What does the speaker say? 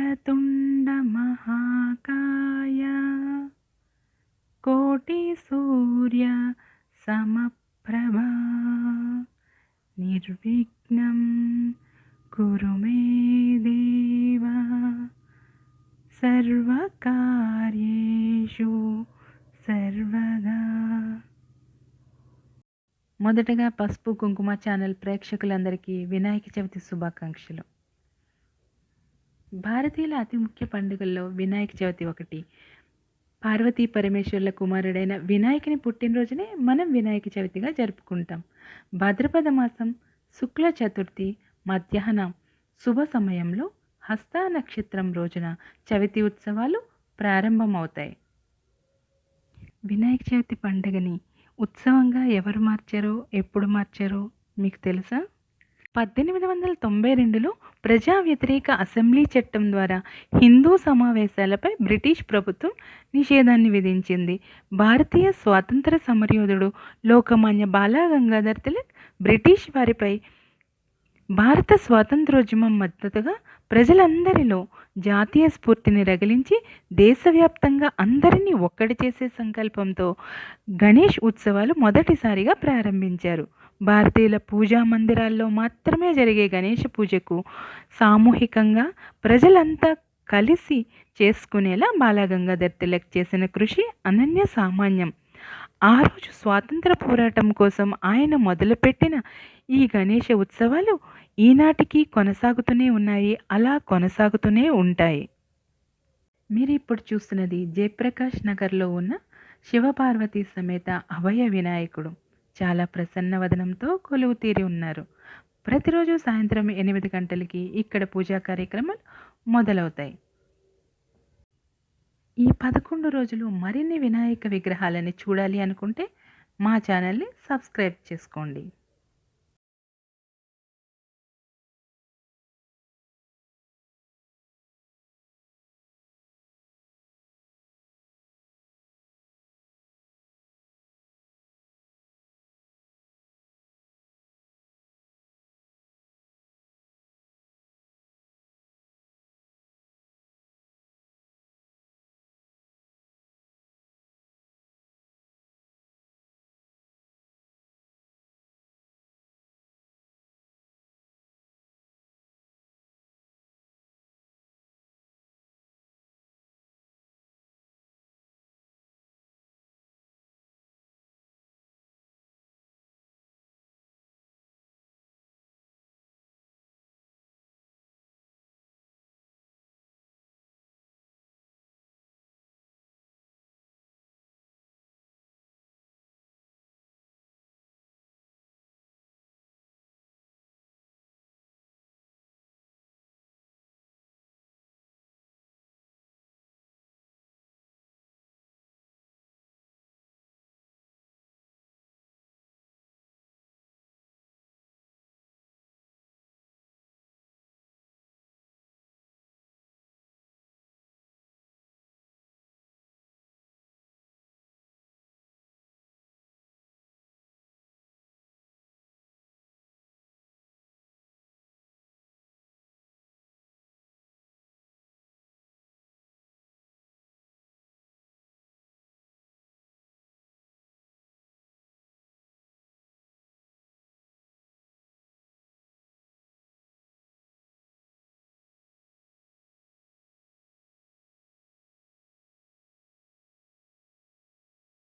వక్రతుండ మహాకాయ కోటి సూర్య సమప్రభా నిర్విఘ్నం కురు మే దేవ సర్వకార్యేషు సర్వదా. మొదటగా పసుపు కుంకుమ ఛానల్ ప్రేక్షకులందరికీ వినాయక చవితి శుభాకాంక్షలు. భారతీయుల అతి ముఖ్య పండుగల్లో వినాయక చవితి ఒకటి. పార్వతీ పరమేశ్వర్ల కుమారుడైన వినాయకుని పుట్టినరోజునే మనం వినాయక చవితిగా జరుపుకుంటాం. భాద్రపద మాసం శుక్ల చతుర్థి మధ్యాహ్నం శుభ సమయంలో హస్త నక్షత్రం రోజున చవితి ఉత్సవాలు ప్రారంభమవుతాయి. వినాయక చవితి పండుగని ఉత్సవంగా ఎవరు మార్చారో, ఎప్పుడు మార్చారో మీకు తెలుసా? 1892లో ప్రజా వ్యతిరేక అసెంబ్లీ చట్టం ద్వారా హిందూ సమావేశాలపై బ్రిటిష్ ప్రభుత్వం నిషేధాన్ని విధించింది. భారతీయ స్వాతంత్ర సమరయోధుడు లోకమాన్య బాలగంగాధర్ తిలక్ బ్రిటిష్ వారిపై భారత స్వాతంత్రోద్యమం మద్దతుగా ప్రజలందరిలో జాతీయ స్ఫూర్తిని రగిలించి దేశవ్యాప్తంగా అందరినీ ఒక్కటి చేసే సంకల్పంతో గణేష్ ఉత్సవాలు మొదటిసారిగా ప్రారంభించారు. భారతీయుల పూజా మందిరాల్లో మాత్రమే జరిగే గణేష పూజకు సామూహికంగా ప్రజలంతా కలిసి చేసుకునేలా బాలగంగాధర్ తిలక్ చేసిన కృషి అనన్య సామాన్యం. ఆ రోజు స్వాతంత్ర పోరాటం కోసం ఆయన మొదలుపెట్టిన ఈ గణేష ఉత్సవాలు ఈనాటికి కొనసాగుతూనే ఉన్నాయి, అలా కొనసాగుతూనే ఉంటాయి. మీరు ఇప్పుడు చూస్తున్నది జయప్రకాష్ నగర్లో ఉన్న శివపార్వతి సమేత అభయ వినాయకుడు. చాలా ప్రసన్న వదనంతో కొలువు తీరి ఉన్నారు. ప్రతిరోజు సాయంత్రం 8 గంటలకి ఇక్కడ పూజా కార్యక్రమాలు మొదలవుతాయి. ఈ 11 రోజులు మరిన్ని వినాయక విగ్రహాలని చూడాలి అనుకుంటే మా ఛానల్ని సబ్స్క్రైబ్ చేసుకోండి.